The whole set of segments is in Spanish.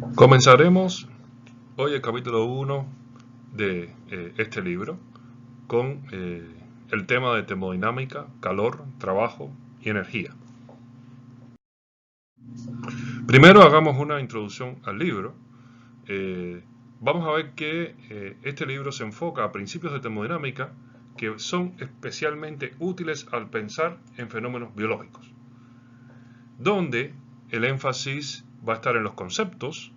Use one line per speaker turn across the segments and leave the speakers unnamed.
Comenzaremos hoy el capítulo 1 de este libro con el tema de termodinámica, calor, trabajo y energía. Primero hagamos una introducción al libro. Vamos a ver que este libro se enfoca a principios de termodinámica que son especialmente útiles al pensar en fenómenos biológicos, donde el énfasis va a estar en los conceptos,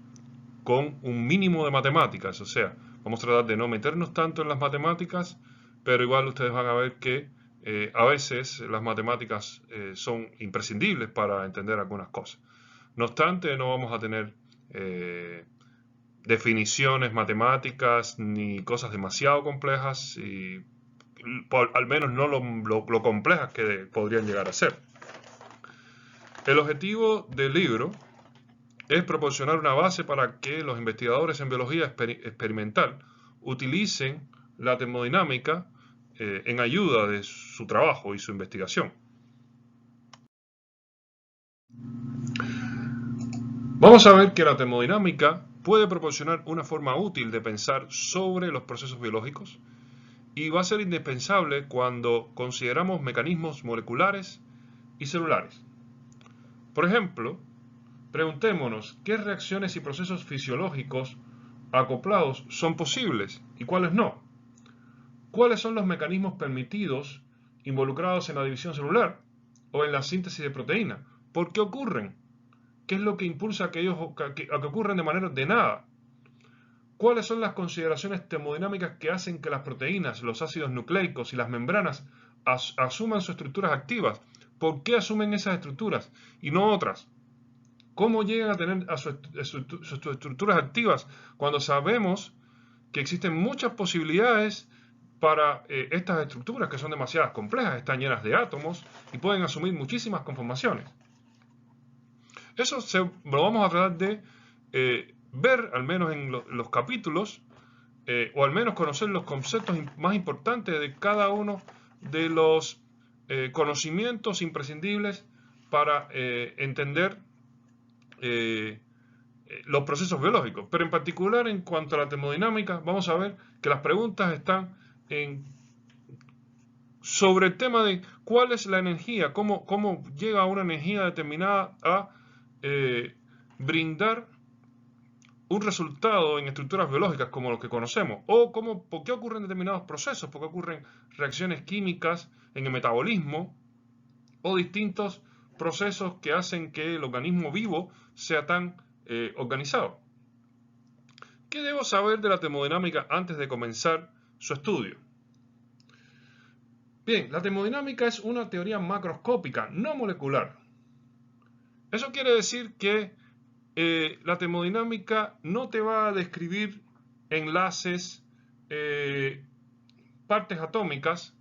con un mínimo de matemáticas, o sea, vamos a tratar de no meternos tanto en las matemáticas, pero igual ustedes van a ver que a veces las matemáticas son imprescindibles para entender algunas cosas. No obstante, no vamos a tener definiciones matemáticas ni cosas demasiado complejas, y al menos no lo complejas que podrían llegar a ser. El objetivo del libro es proporcionar una base para que los investigadores en biología experimental utilicen la termodinámica en ayuda de su trabajo y su investigación. Vamos a ver que la termodinámica puede proporcionar una forma útil de pensar sobre los procesos biológicos y va a ser indispensable cuando consideramos mecanismos moleculares y celulares. Por ejemplo, preguntémonos qué reacciones y procesos fisiológicos acoplados son posibles y cuáles no. ¿Cuáles son los mecanismos permitidos involucrados en la división celular o en la síntesis de proteínas? ¿Por qué ocurren? ¿Qué es lo que impulsa a que ocurran de manera ordenada? ¿Cuáles son las consideraciones termodinámicas que hacen que las proteínas, los ácidos nucleicos y las membranas asuman sus estructuras activas? ¿Por qué asumen esas estructuras y no otras? ¿Cómo llegan a tener sus estructuras activas cuando sabemos que existen muchas posibilidades para estas estructuras que son demasiado complejas, están llenas de átomos y pueden asumir muchísimas conformaciones? Eso lo vamos a tratar de ver, al menos en los capítulos, o al menos conocer los conceptos más importantes de cada uno de los conocimientos imprescindibles para entender los procesos biológicos. Pero en particular, en cuanto a la termodinámica, vamos a ver que las preguntas están sobre el tema de cuál es la energía, cómo llega una energía determinada a brindar un resultado en estructuras biológicas como los que conocemos, o por qué ocurren determinados procesos, por qué ocurren reacciones químicas en el metabolismo, o distintos procesos que hacen que el organismo vivo sea tan organizado. ¿Qué debo saber de la termodinámica antes de comenzar su estudio? Bien, la termodinámica es una teoría macroscópica, no molecular. Eso quiere decir que la termodinámica no te va a describir enlaces, partes atómicas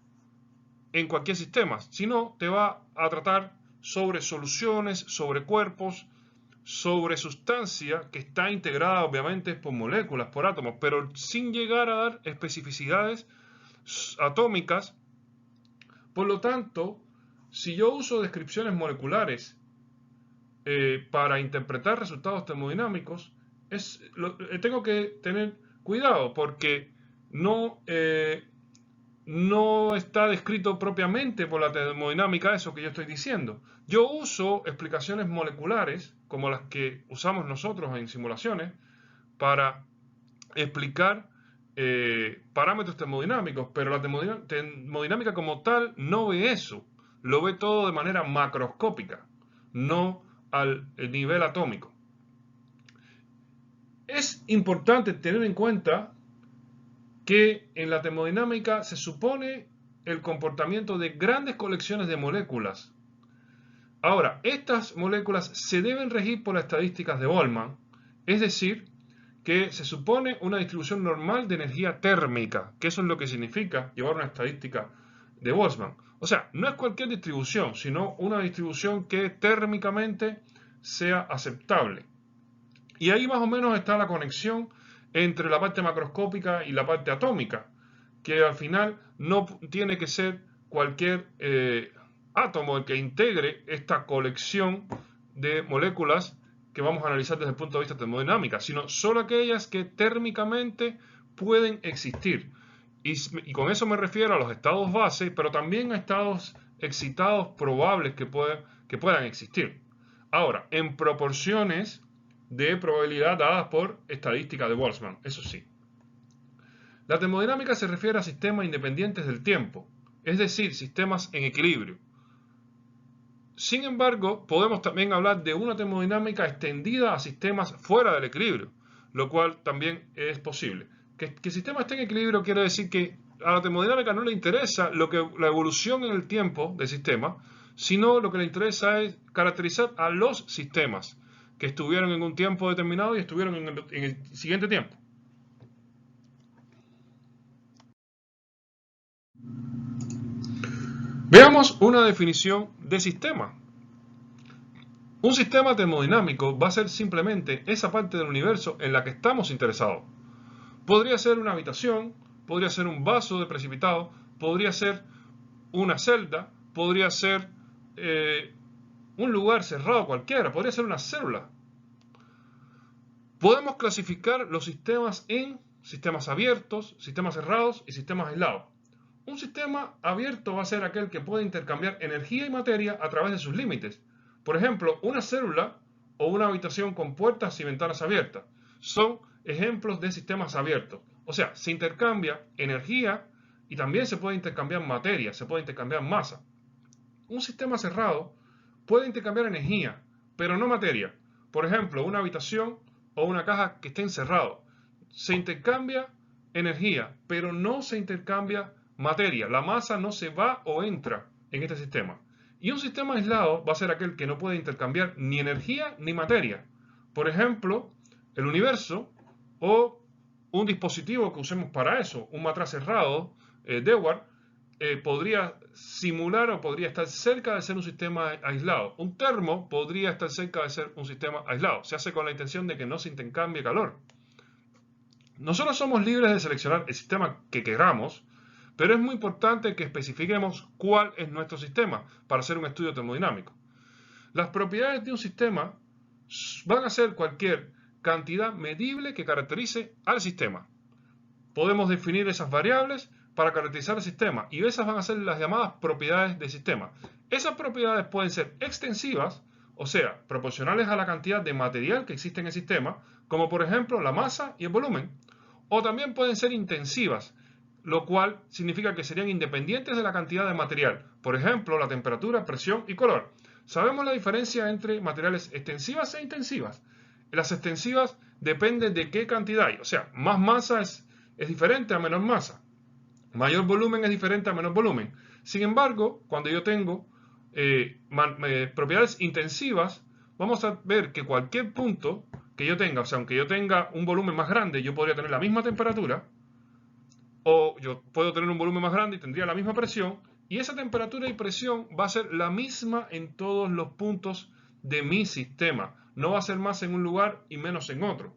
en cualquier sistema, sino te va a tratar sobre soluciones, sobre cuerpos, sobre sustancia que está integrada obviamente por moléculas, por átomos, pero sin llegar a dar especificidades atómicas. Por lo tanto, si yo uso descripciones moleculares para interpretar resultados termodinámicos, tengo que tener cuidado porque no está descrito propiamente por la termodinámica eso que yo estoy diciendo. Yo uso explicaciones moleculares, como las que usamos nosotros en simulaciones, para explicar parámetros termodinámicos, pero la termodinámica como tal no ve eso, lo ve todo de manera macroscópica, no al nivel atómico. Es importante tener en cuenta que en la termodinámica se supone el comportamiento de grandes colecciones de moléculas. Ahora, estas moléculas se deben regir por las estadísticas de Boltzmann, es decir, que se supone una distribución normal de energía térmica, que eso es lo que significa llevar una estadística de Boltzmann. O sea, no es cualquier distribución, sino una distribución que térmicamente sea aceptable. Y ahí más o menos está la conexión entre la parte macroscópica y la parte atómica, que al final no tiene que ser cualquier átomo el que integre esta colección de moléculas que vamos a analizar desde el punto de vista de termodinámica, sino solo aquellas que térmicamente pueden existir. Y con eso me refiero a los estados base, pero también a estados excitados probables que puedan existir. Ahora, en proporciones de probabilidad dadas por estadística de Boltzmann, eso sí. La termodinámica se refiere a sistemas independientes del tiempo, es decir, sistemas en equilibrio. Sin embargo, podemos también hablar de una termodinámica extendida a sistemas fuera del equilibrio, lo cual también es posible. Que el sistema esté en equilibrio quiere decir que a la termodinámica no le interesa la evolución en el tiempo del sistema, sino lo que le interesa es caracterizar a los sistemas que estuvieron en un tiempo determinado y estuvieron en el siguiente tiempo. Veamos una definición de sistema. Un sistema termodinámico va a ser simplemente esa parte del universo en la que estamos interesados. Podría ser una habitación, podría ser un vaso de precipitado, podría ser una celda, podría ser un lugar cerrado cualquiera, podría ser una célula. Podemos clasificar los sistemas en sistemas abiertos, sistemas cerrados y sistemas aislados. Un sistema abierto va a ser aquel que puede intercambiar energía y materia a través de sus límites. Por ejemplo, una célula o una habitación con puertas y ventanas abiertas son ejemplos de sistemas abiertos. O sea, se intercambia energía y también se puede intercambiar materia, se puede intercambiar masa. Un sistema cerrado puede intercambiar energía, pero no materia. Por ejemplo, una habitación o una caja que esté encerrado. Se intercambia energía, pero no se intercambia materia. La masa no se va o entra en este sistema. Y un sistema aislado va a ser aquel que no puede intercambiar ni energía ni materia. Por ejemplo, el universo o un dispositivo que usemos para eso, un matraz cerrado, Dewar, podría simular o podría estar cerca de ser un sistema aislado. Un termo podría estar cerca de ser un sistema aislado. Se hace con la intención de que no se intercambie calor. Nosotros somos libres de seleccionar el sistema que queramos, pero es muy importante que especifiquemos cuál es nuestro sistema para hacer un estudio termodinámico. Las propiedades de un sistema van a ser cualquier cantidad medible que caracterice al sistema. Podemos definir esas variables para caracterizar el sistema y esas van a ser las llamadas propiedades del sistema. Esas propiedades pueden ser extensivas, o sea, proporcionales a la cantidad de material que existe en el sistema, como por ejemplo la masa y el volumen, o también pueden ser intensivas, lo cual significa que serían independientes de la cantidad de material, por ejemplo, la temperatura, presión y color. Sabemos la diferencia entre materiales extensivas e intensivas. Las extensivas dependen de qué cantidad hay, o sea, más masa es diferente a menor masa. Mayor volumen es diferente a menor volumen. Sin embargo, cuando yo tengo propiedades intensivas, vamos a ver que cualquier punto que yo tenga, o sea, aunque yo tenga un volumen más grande, yo podría tener la misma temperatura, o yo puedo tener un volumen más grande y tendría la misma presión, y esa temperatura y presión va a ser la misma en todos los puntos de mi sistema. No va a ser más en un lugar y menos en otro.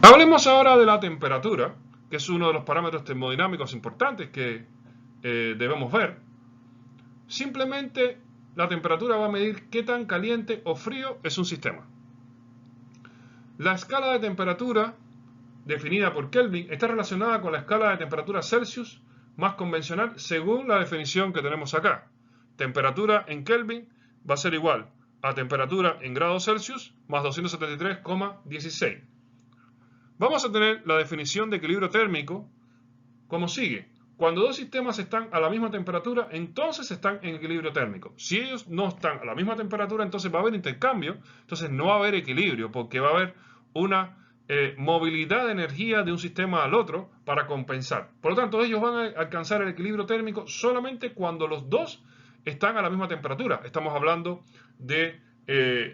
Hablemos ahora de la temperatura, que es uno de los parámetros termodinámicos importantes que debemos ver. Simplemente la temperatura va a medir qué tan caliente o frío es un sistema. La escala de temperatura, definida por Kelvin, está relacionada con la escala de temperatura Celsius más convencional según la definición que tenemos acá. Temperatura en Kelvin va a ser igual a temperatura en grados Celsius más 273,16. Vamos a tener la definición de equilibrio térmico como sigue. Cuando dos sistemas están a la misma temperatura, entonces están en equilibrio térmico. Si ellos no están a la misma temperatura, entonces va a haber intercambio, entonces no va a haber equilibrio, porque va a haber una movilidad de energía de un sistema al otro para compensar. Por lo tanto, ellos van a alcanzar el equilibrio térmico solamente cuando los dos están a la misma temperatura. Estamos hablando de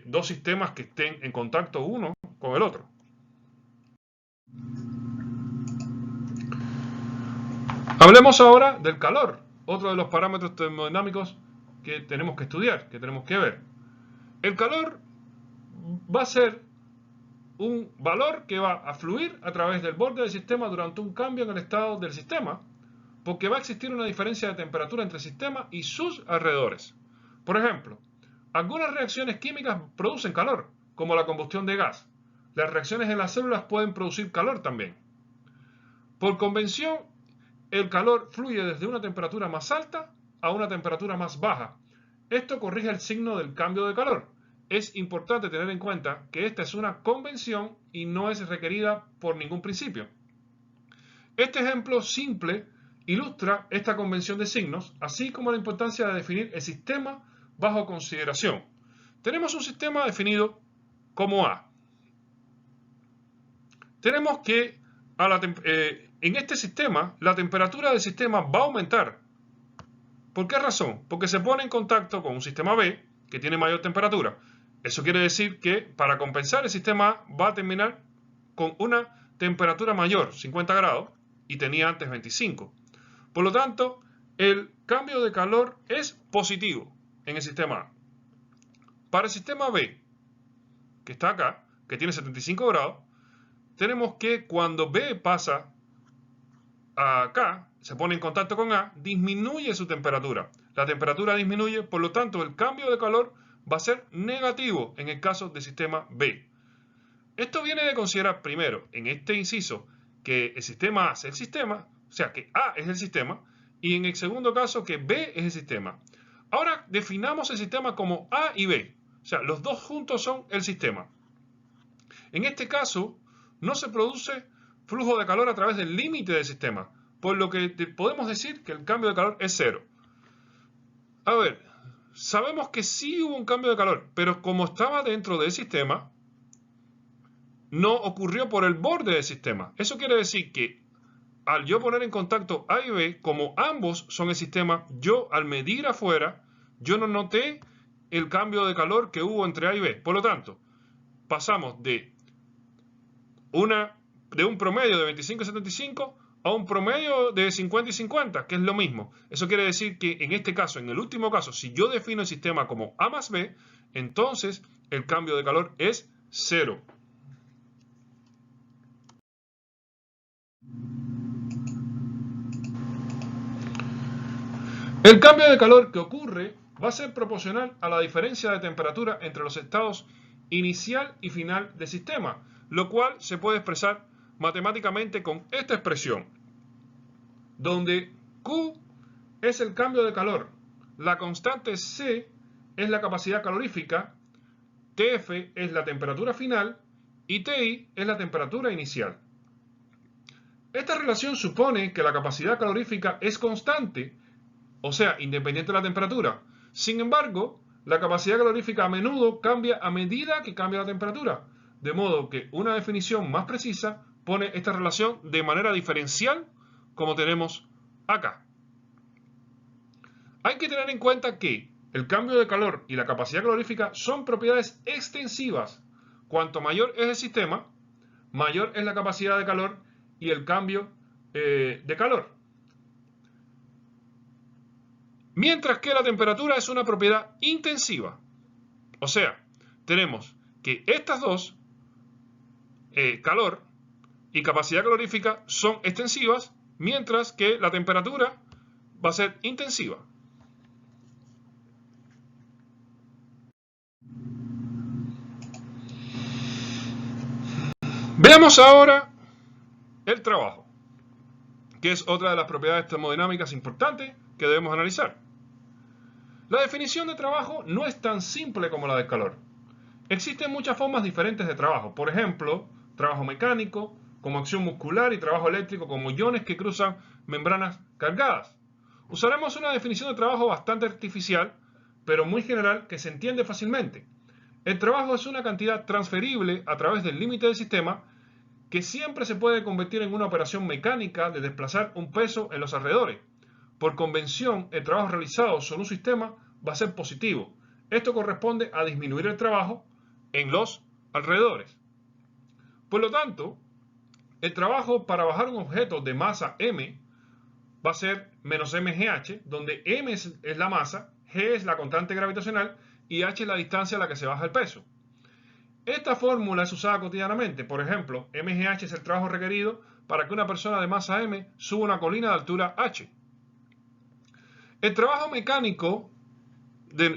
dos sistemas que estén en contacto uno con el otro. Hablemos ahora del calor, otro de los parámetros termodinámicos que tenemos que estudiar, que tenemos que ver. El calor va a ser un valor que va a fluir a través del borde del sistema durante un cambio en el estado del sistema. porque va a existir una diferencia de temperatura entre el sistema y sus alrededores. Por ejemplo, algunas reacciones químicas producen calor, como la combustión de gas. Las reacciones en las células pueden producir calor también. Por convención, el calor fluye desde una temperatura más alta a una temperatura más baja. Esto corrige el signo del cambio de calor. Es importante tener en cuenta que esta es una convención y no es requerida por ningún principio. Este ejemplo simple ilustra esta convención de signos, así como la importancia de definir el sistema bajo consideración. Tenemos un sistema definido como A. Tenemos que en este sistema la temperatura del sistema va a aumentar. ¿Por qué razón? Porque se pone en contacto con un sistema B que tiene mayor temperatura. Eso quiere decir que para compensar el sistema A va a terminar con una temperatura mayor, 50 grados, y tenía antes 25. Por lo tanto, el cambio de calor es positivo en el sistema A. Para el sistema B, que está acá, que tiene 75 grados, tenemos que cuando B pasa acá, se pone en contacto con A, disminuye su temperatura. La temperatura disminuye, por lo tanto el cambio de calor va a ser negativo en el caso del sistema B. Esto viene de considerar primero, en este inciso, que el sistema A es el sistema, o sea que A es el sistema, y en el segundo caso que B es el sistema. Ahora definamos el sistema como A y B, o sea, los dos juntos son el sistema. En este caso, no se produce flujo de calor a través del límite del sistema, por lo que podemos decir que el cambio de calor es cero. A ver, sabemos que sí hubo un cambio de calor, pero como estaba dentro del sistema, no ocurrió por el borde del sistema. Eso quiere decir que al yo poner en contacto A y B, como ambos son el sistema, yo al medir afuera, yo no noté el cambio de calor que hubo entre A y B. Por lo tanto, pasamos de un promedio de 25 y 75 a un promedio de 50 y 50, que es lo mismo. Eso quiere decir que en este caso, en el último caso, si yo defino el sistema como A más B, entonces el cambio de calor es cero. El cambio de calor que ocurre va a ser proporcional a la diferencia de temperatura entre los estados inicial y final del sistema, lo cual se puede expresar matemáticamente con esta expresión, donde Q es el cambio de calor, la constante C es la capacidad calorífica, TF es la temperatura final y TI es la temperatura inicial. Esta relación supone que la capacidad calorífica es constante, o sea, independiente de la temperatura. Sin embargo, la capacidad calorífica a menudo cambia a medida que cambia la temperatura, de modo que una definición más precisa pone esta relación de manera diferencial como tenemos acá. Hay que tener en cuenta que el cambio de calor y la capacidad calorífica son propiedades extensivas. Cuanto mayor es el sistema, mayor es la capacidad de calor y el cambio de calor. Mientras que la temperatura es una propiedad intensiva. O sea, tenemos que estas dos, calor y capacidad calorífica, son extensivas, mientras que la temperatura va a ser intensiva. Veamos ahora el trabajo, que es otra de las propiedades termodinámicas importantes que debemos analizar. La definición de trabajo no es tan simple como la del calor. Existen muchas formas diferentes de trabajo, por ejemplo, trabajo mecánico, como acción muscular, y trabajo eléctrico, como iones que cruzan membranas cargadas. Usaremos una definición de trabajo bastante artificial, pero muy general, que se entiende fácilmente. El trabajo es una cantidad transferible a través del límite del sistema que siempre se puede convertir en una operación mecánica de desplazar un peso en los alrededores. Por convención, el trabajo realizado sobre un sistema va a ser positivo. Esto corresponde a disminuir el trabajo en los alrededores. Por lo tanto, el trabajo para bajar un objeto de masa m va a ser menos mgh, donde m es la masa, g es la constante gravitacional y h es la distancia a la que se baja el peso. Esta fórmula es usada cotidianamente. Por ejemplo, mgh es el trabajo requerido para que una persona de masa M suba una colina de altura H. El trabajo mecánico,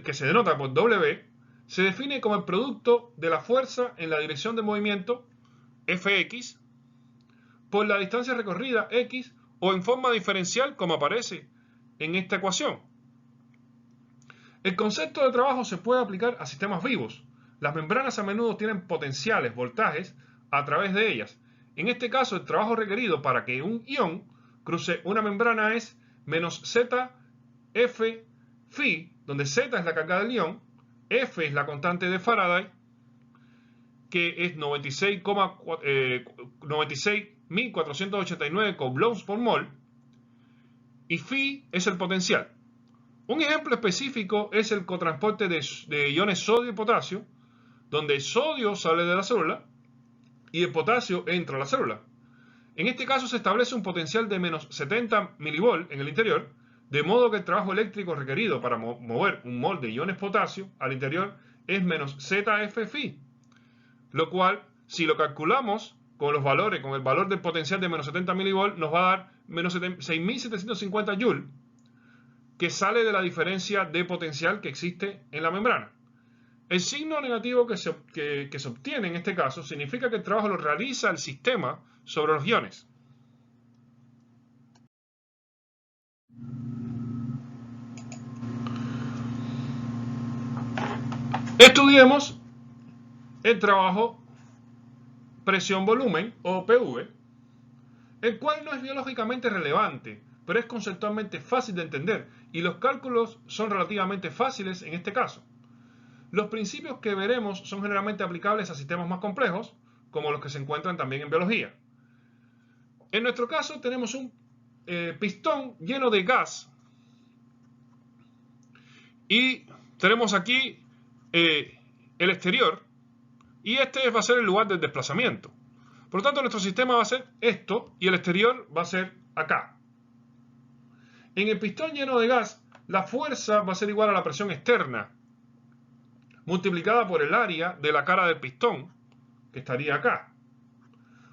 que se denota por W, se define como el producto de la fuerza en la dirección de movimiento, Fx, por la distancia recorrida, X, o en forma diferencial, como aparece en esta ecuación. El concepto de trabajo se puede aplicar a sistemas vivos. Las membranas a menudo tienen potenciales, voltajes, a través de ellas. En este caso, el trabajo requerido para que un ion cruce una membrana es menos ZF phi, donde Z es la carga del ion, F es la constante de Faraday, que es 96.489 coulombs por mol, y phi es el potencial. Un ejemplo específico es el cotransporte de iones sodio y potasio, donde el sodio sale de la célula y el potasio entra a la célula. En este caso se establece un potencial de menos 70 milivolt en el interior, de modo que el trabajo eléctrico requerido para mover un mol de iones potasio al interior es menos ZF phi, lo cual, si lo calculamos con los valores, con el valor del potencial de menos 70 milivolt, nos va a dar menos 6.750 joules, que sale de la diferencia de potencial que existe en la membrana. El signo negativo que se obtiene en este caso significa que el trabajo lo realiza el sistema sobre los iones. Estudiemos el trabajo presión-volumen, o PV, el cual no es biológicamente relevante, pero es conceptualmente fácil de entender y los cálculos son relativamente fáciles en este caso. Los principios que veremos son generalmente aplicables a sistemas más complejos, como los que se encuentran también en biología. En nuestro caso tenemos un pistón lleno de gas y tenemos aquí el exterior, y este va a ser el lugar del desplazamiento. Por lo tanto, nuestro sistema va a ser esto y el exterior va a ser acá. En el pistón lleno de gas, la fuerza va a ser igual a la presión externa multiplicada por el área de la cara del pistón, que estaría acá.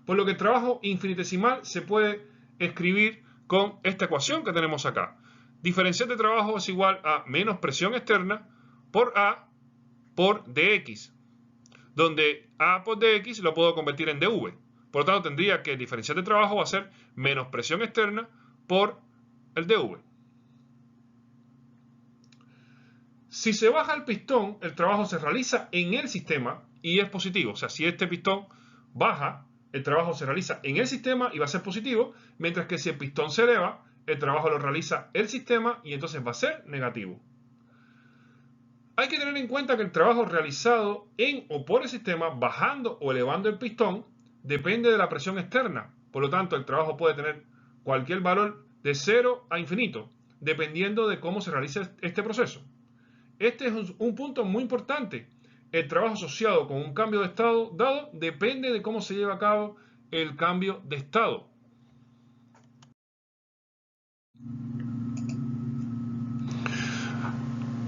Por lo que el trabajo infinitesimal se puede escribir con esta ecuación que tenemos acá. Diferencial de trabajo es igual a menos presión externa por A por dx, donde A por dx lo puedo convertir en dv. Por lo tanto, tendría que el diferencial de trabajo va a ser menos presión externa por el dv. Si se baja el pistón, el trabajo se realiza en el sistema y es positivo. O sea, si este pistón baja, el trabajo se realiza en el sistema y va a ser positivo, mientras que si el pistón se eleva, el trabajo lo realiza el sistema y entonces va a ser negativo. Hay que tener en cuenta que el trabajo realizado en o por el sistema, bajando o elevando el pistón, depende de la presión externa. Por lo tanto, el trabajo puede tener cualquier valor de 0 a infinito, dependiendo de cómo se realice este proceso. Este es un punto muy importante. El trabajo asociado con un cambio de estado dado depende de cómo se lleva a cabo el cambio de estado.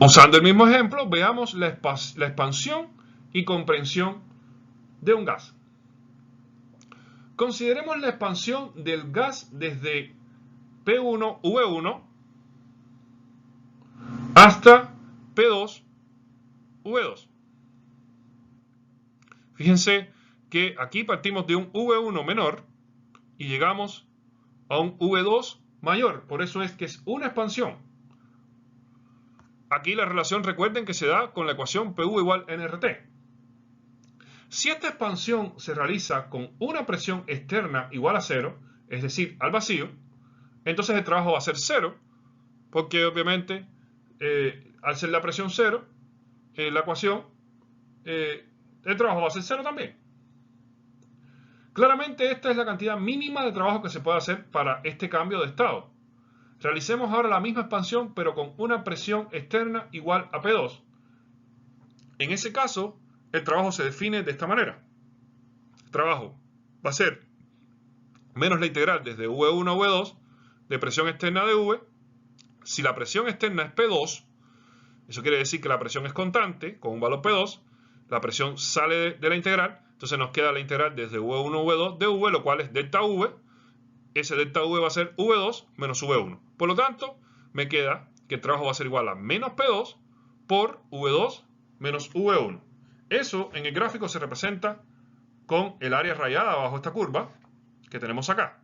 Usando el mismo ejemplo, veamos la expansión y comprensión de un gas. Consideremos la expansión del gas desde P1, V1 hasta P2, V2. Fíjense que aquí partimos de un V1 menor y llegamos a un V2 mayor. Por eso es que es una expansión. Aquí la relación, recuerden que se da con la ecuación PV igual nRT. Si esta expansión se realiza con una presión externa igual a 0, es decir, al vacío, entonces el trabajo va a ser 0, porque obviamente al ser la presión 0, la ecuación, el trabajo va a ser 0 también. Claramente esta es la cantidad mínima de trabajo que se puede hacer para este cambio de estado. Realicemos ahora la misma expansión, pero con una presión externa igual a P2. En ese caso, el trabajo se define de esta manera. El trabajo va a ser menos la integral desde V1 a V2 de presión externa de V. Si la presión externa es P2, eso quiere decir que la presión es constante, con un valor P2, la presión sale de la integral, entonces nos queda la integral desde V1 a V2 de V, lo cual es delta V, ese delta V va a ser V2 menos V1. Por lo tanto, me queda que el trabajo va a ser igual a menos P2 por V2 menos V1. Eso en el gráfico se representa con el área rayada bajo esta curva que tenemos acá.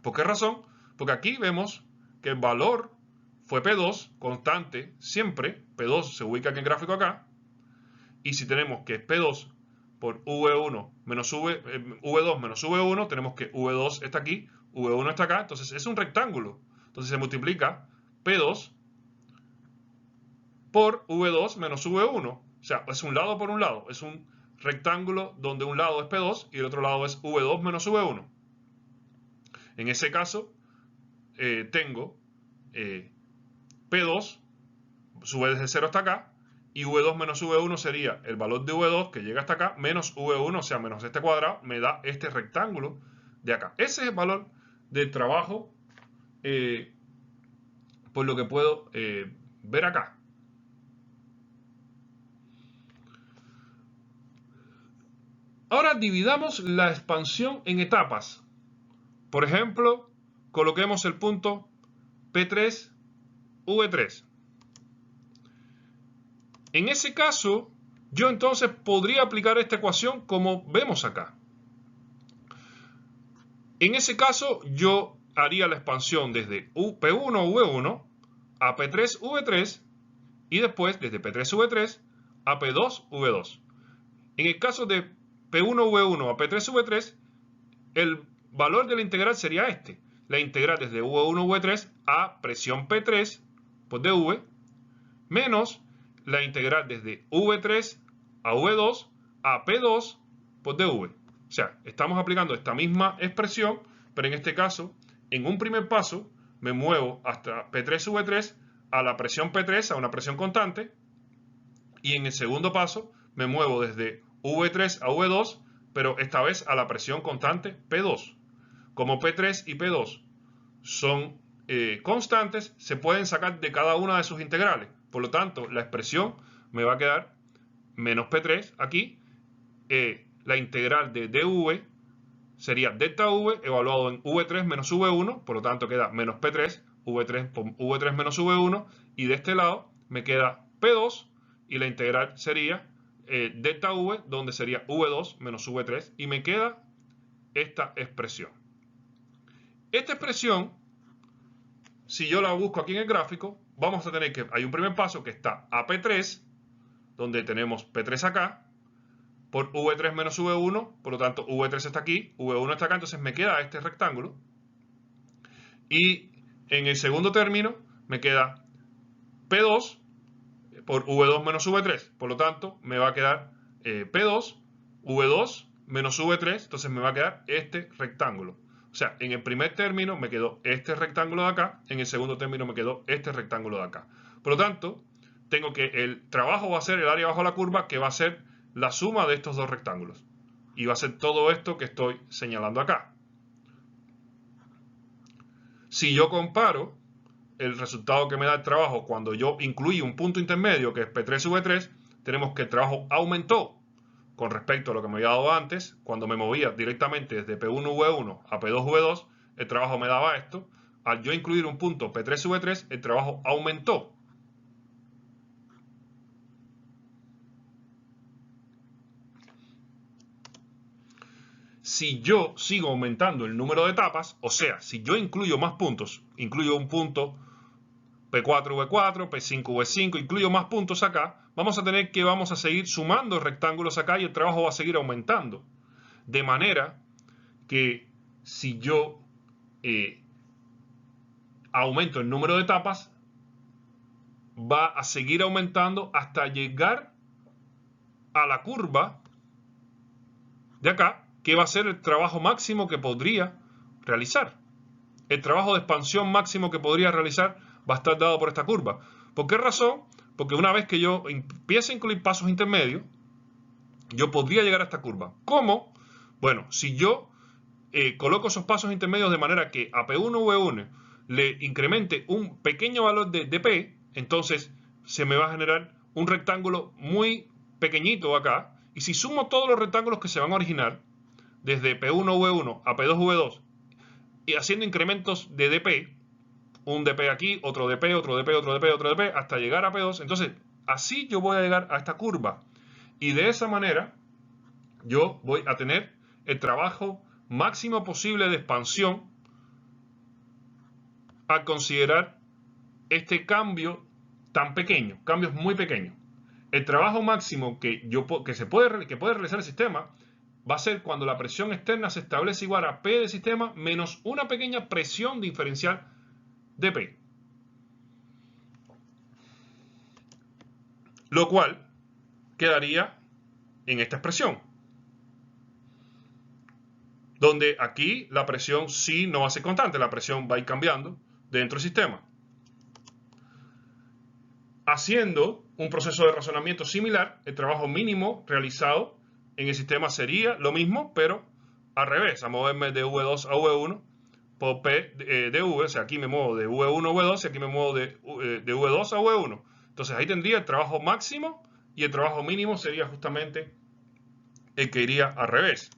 ¿Por qué razón? Porque aquí vemos que el valor fue P2, constante, siempre. P2 se ubica en el gráfico acá. Y si tenemos que es P2 por V1 menos V2 menos V1, tenemos que V2 está aquí, V1 está acá. Entonces es un rectángulo. Entonces se multiplica P2 por V2 menos V1. O sea, es un lado por un lado. Es un rectángulo donde un lado es P2 y el otro lado es V2 menos V1. En ese caso, tengo P2 sube desde 0 hasta acá y V2 menos V1 sería el valor de V2 que llega hasta acá menos V1, o sea, menos este cuadrado, me da este rectángulo de acá. Ese es el valor del trabajo por lo que puedo ver acá. Ahora dividamos la expansión en etapas. Por ejemplo, coloquemos el punto P3, V3. En ese caso, yo entonces podría aplicar esta ecuación como vemos acá. En ese caso, yo haría la expansión desde P1, V1 a P3, V3 y después desde P3, V3 a P2, V2. En el caso de P1, V1 a P3, V3, el valor de la integral sería este. La integral desde V1, V3 a presión P3 por dV menos la integral desde V3 a V2 a P2 por dV. O sea, estamos aplicando esta misma expresión, pero en este caso, en un primer paso, me muevo hasta P3, V3 a la presión P3, a una presión constante, y en el segundo paso, me muevo desde V3 a V2, pero esta vez a la presión constante P2. Como P3 y P2 son constantes, se pueden sacar de cada una de sus integrales. Por lo tanto, la expresión me va a quedar menos P3 aquí. La integral de dV sería delta V evaluado en V3 menos V1. Por lo tanto, queda menos P3, V3 menos V1. Y de este lado me queda P2 y la integral sería delta V, donde sería V2 menos V3. Y me queda esta expresión. Esta expresión, si yo la busco aquí en el gráfico, vamos a tener que, hay un primer paso que está a P3, donde tenemos P3 acá, por V3 menos V1, por lo tanto V3 está aquí, V1 está acá, entonces me queda este rectángulo. Y en el segundo término me queda P2 por V2 menos V3, por lo tanto me va a quedar P2, V2 menos V3, entonces me va a quedar este rectángulo. O sea, en el primer término me quedó este rectángulo de acá, en el segundo término me quedó este rectángulo de acá. Por lo tanto, tengo que el trabajo va a ser el área bajo la curva, que va a ser la suma de estos dos rectángulos. Y va a ser todo esto que estoy señalando acá. Si yo comparo el resultado que me da el trabajo cuando yo incluí un punto intermedio, que es P3, V3, tenemos que el trabajo aumentó con respecto a lo que me había dado antes. Cuando me movía directamente desde P1, V1 a P2, V2, el trabajo me daba esto. Al yo incluir un punto P3, V3, el trabajo aumentó. Si yo sigo aumentando el número de etapas, o sea, si yo incluyo más puntos, incluyo un punto P4, V4, P5, V5, incluyo más puntos acá, vamos a seguir sumando rectángulos acá y el trabajo va a seguir aumentando. De manera que si yo aumento el número de etapas, va a seguir aumentando hasta llegar a la curva de acá, que va a ser el trabajo máximo que podría realizar. El trabajo de expansión máximo que podría realizar va a estar dado por esta curva. ¿Por qué razón? Porque una vez que yo empiece a incluir pasos intermedios, yo podría llegar a esta curva. ¿Cómo? Bueno, si yo coloco esos pasos intermedios de manera que a P1 V1 le incremente un pequeño valor de dP, entonces se me va a generar un rectángulo muy pequeñito acá. Y si sumo todos los rectángulos que se van a originar, desde P1 V1 a P2 V2, y haciendo incrementos de dp, un dp aquí, otro dp, otro dp, otro dp, otro dp, hasta llegar a P2. Entonces, así yo voy a llegar a esta curva. Y de esa manera, yo voy a tener el trabajo máximo posible de expansión al considerar este cambio tan pequeño, cambios muy pequeños. El trabajo máximo que puede realizar el sistema va a ser cuando la presión externa se establece igual a P del sistema menos una pequeña presión diferencial de P. Lo cual quedaría en esta expresión, donde aquí la presión sí no va a ser constante, la presión va a ir cambiando dentro del sistema. Haciendo un proceso de razonamiento similar, el trabajo mínimo realizado en el sistema sería lo mismo, pero al revés, a moverme de V2 a V1 por P de V, o sea, aquí me muevo de V1 a V2 y aquí me muevo de V2 a V1. Entonces ahí tendría el trabajo máximo y el trabajo mínimo sería justamente el que iría al revés.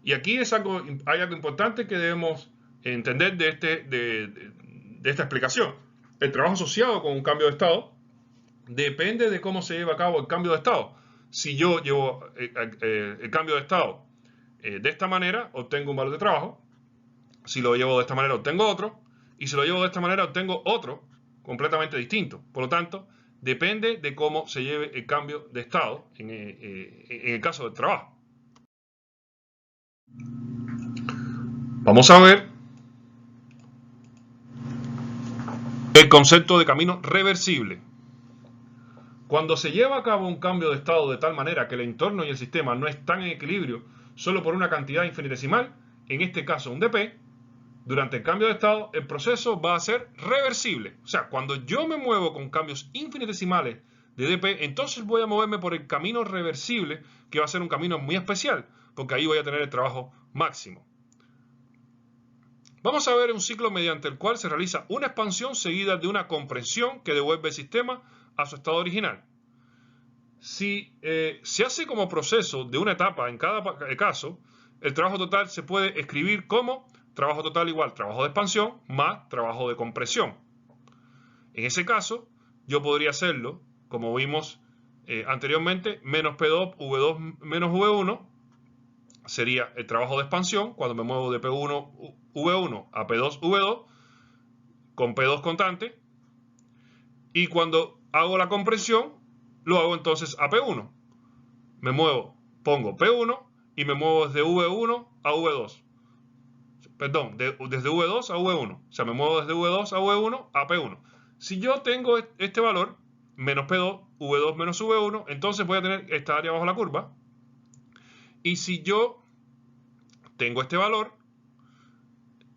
Y aquí hay algo importante que debemos entender de esta explicación. El trabajo asociado con un cambio de estado depende de cómo se lleva a cabo el cambio de estado. Si yo llevo el cambio de estado de esta manera, obtengo un valor de trabajo. Si lo llevo de esta manera, obtengo otro. Y si lo llevo de esta manera, obtengo otro completamente distinto. Por lo tanto, depende de cómo se lleve el cambio de estado en el caso del trabajo. Vamos a ver el concepto de camino reversible. Cuando se lleva a cabo un cambio de estado de tal manera que el entorno y el sistema no están en equilibrio solo por una cantidad infinitesimal, en este caso un dp, durante el cambio de estado el proceso va a ser reversible. O sea, cuando yo me muevo con cambios infinitesimales de dp, entonces voy a moverme por el camino reversible, que va a ser un camino muy especial, porque ahí voy a tener el trabajo máximo. Vamos a ver un ciclo mediante el cual se realiza una expansión seguida de una compresión que devuelve el sistema a su estado original. Si se hace como proceso de una etapa en cada caso, el trabajo total se puede escribir como trabajo total igual trabajo de expansión más trabajo de compresión. En ese caso, yo podría hacerlo, como vimos anteriormente, menos P2, V2 menos V1, sería el trabajo de expansión, cuando me muevo de P1, V1 a P2, V2, con P2 constante. Y cuando hago la compresión, lo hago entonces a P1. Me muevo, pongo P1 y me muevo desde V1 a V2. Perdón, desde V2 a V1. O sea, me muevo desde V2 a V1 a P1. Si yo tengo este valor, menos P2, V2 menos V1, entonces voy a tener esta área bajo la curva. Y si yo tengo este valor,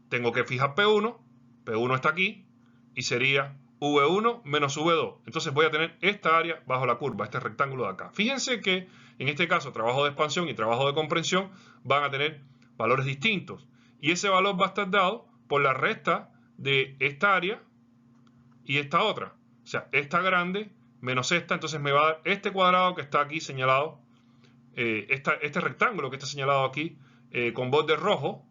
tengo que fijar P1, P1 está aquí, y sería V1 menos V2. Entonces voy a tener esta área bajo la curva, este rectángulo de acá. Fíjense que en este caso trabajo de expansión y trabajo de comprensión van a tener valores distintos. Y ese valor va a estar dado por la resta de esta área y esta otra. O sea, esta grande menos esta, entonces me va a dar este cuadrado que está aquí señalado, este rectángulo que está señalado aquí con borde rojo,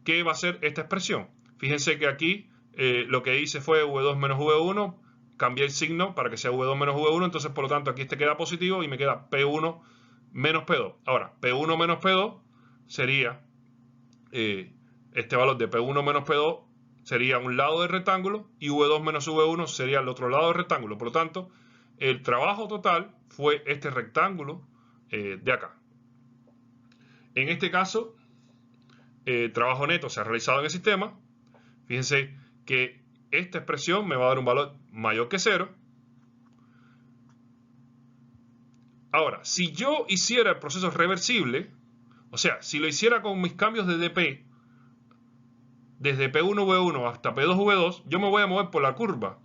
que va a ser esta expresión. Fíjense que aquí lo que hice fue V2 menos V1, cambié el signo para que sea V2 menos V1, entonces por lo tanto aquí este queda positivo y me queda P1 menos P2. Ahora, P1 menos P2 sería este valor de P1 menos P2 sería un lado del rectángulo y V2 menos V1 sería el otro lado del rectángulo. Por lo tanto, el trabajo total fue este rectángulo de acá. En este caso, el trabajo neto se ha realizado en el sistema. Fíjense que esta expresión me va a dar un valor mayor que 0. Ahora, si yo hiciera el proceso reversible, o sea, si lo hiciera con mis cambios de dp, desde P1V1 hasta P2V2, yo me voy a mover por la curva.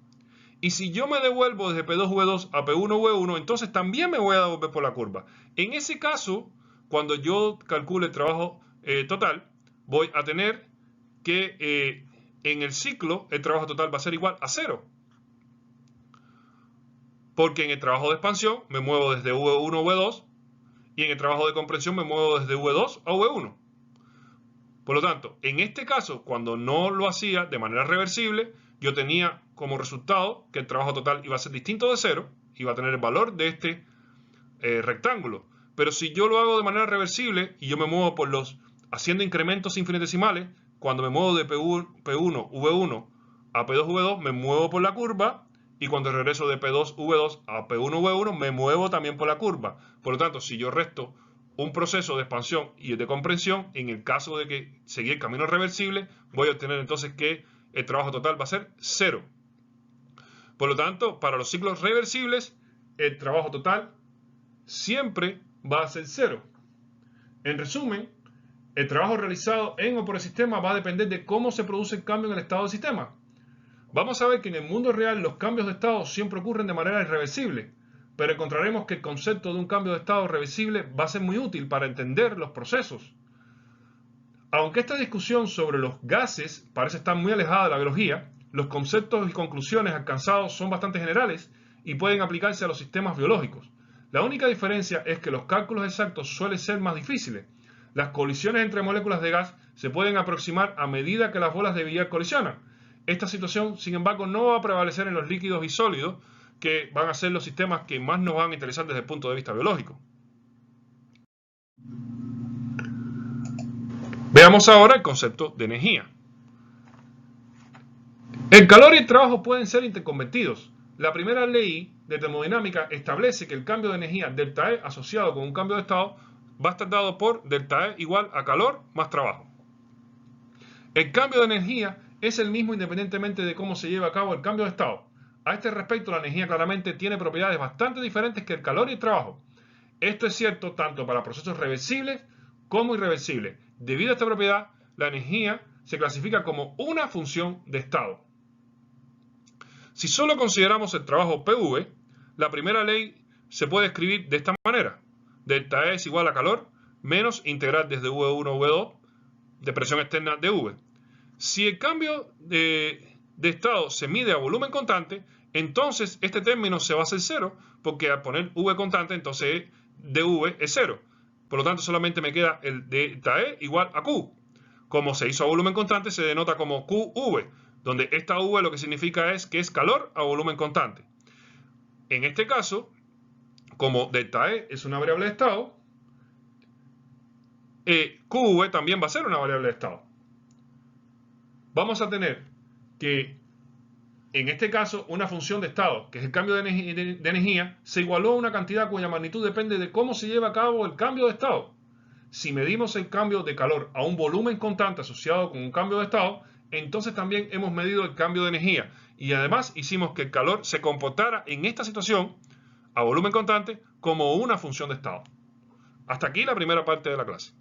Y si yo me devuelvo desde P2V2 a P1V1, entonces también me voy a devolver por la curva. En ese caso, cuando yo calcule el trabajo total, voy a tener que en el ciclo el trabajo total va a ser igual a 0. Porque en el trabajo de expansión me muevo desde V1 a V2 y en el trabajo de comprensión me muevo desde V2 a V1. Por lo tanto, en este caso, cuando no lo hacía de manera reversible, yo tenía como resultado que el trabajo total iba a ser distinto de 0, iba a tener el valor de este rectángulo. Pero si yo lo hago de manera reversible y yo me muevo por haciendo incrementos infinitesimales, cuando me muevo de P1, V1 a P2, V2, me muevo por la curva, y cuando regreso de P2, V2 a P1, V1, me muevo también por la curva. Por lo tanto, si yo resto un proceso de expansión y de comprensión, en el caso de que seguir el camino reversible, voy a obtener entonces que el trabajo total va a ser 0. Por lo tanto, para los ciclos reversibles, el trabajo total siempre va a ser 0. En resumen, el trabajo realizado en o por el sistema va a depender de cómo se produce el cambio en el estado del sistema. Vamos a ver que en el mundo real los cambios de estado siempre ocurren de manera irreversible, pero encontraremos que el concepto de un cambio de estado reversible va a ser muy útil para entender los procesos. Aunque esta discusión sobre los gases parece estar muy alejada de la biología, los conceptos y conclusiones alcanzados son bastante generales y pueden aplicarse a los sistemas biológicos. La única diferencia es que los cálculos exactos suelen ser más difíciles. Las colisiones entre moléculas de gas se pueden aproximar a medida que las bolas de billar colisionan. Esta situación, sin embargo, no va a prevalecer en los líquidos y sólidos, que van a ser los sistemas que más nos van a interesar desde el punto de vista biológico. Veamos ahora el concepto de energía. El calor y el trabajo pueden ser interconvertidos. La primera ley de termodinámica establece que el cambio de energía delta E asociado con un cambio de estado va a estar dado por delta E igual a calor más trabajo. El cambio de energía es el mismo independientemente de cómo se lleve a cabo el cambio de estado. A este respecto, la energía claramente tiene propiedades bastante diferentes que el calor y el trabajo. Esto es cierto tanto para procesos reversibles como irreversibles. Debido a esta propiedad, la energía se clasifica como una función de estado. Si solo consideramos el trabajo PV, la primera ley se puede escribir de esta manera. Delta E es igual a calor menos integral desde V1 a V2 de presión externa de V. Si el cambio de estado se mide a volumen constante, entonces este término se va a hacer 0, porque al poner V constante, entonces dV es 0. Por lo tanto, solamente me queda el delta E igual a Q. Como se hizo a volumen constante, se denota como QV, donde esta V lo que significa es que es calor a volumen constante. En este caso, como delta E es una variable de estado, QV también va a ser una variable de estado. Vamos a tener que, en este caso, una función de estado, que es el cambio de energía, se igualó a una cantidad cuya magnitud depende de cómo se lleva a cabo el cambio de estado. Si medimos el cambio de calor a un volumen constante asociado con un cambio de estado, entonces también hemos medido el cambio de energía. Y además hicimos que el calor se comportara en esta situación, a volumen constante, como una función de estado. Hasta aquí la primera parte de la clase.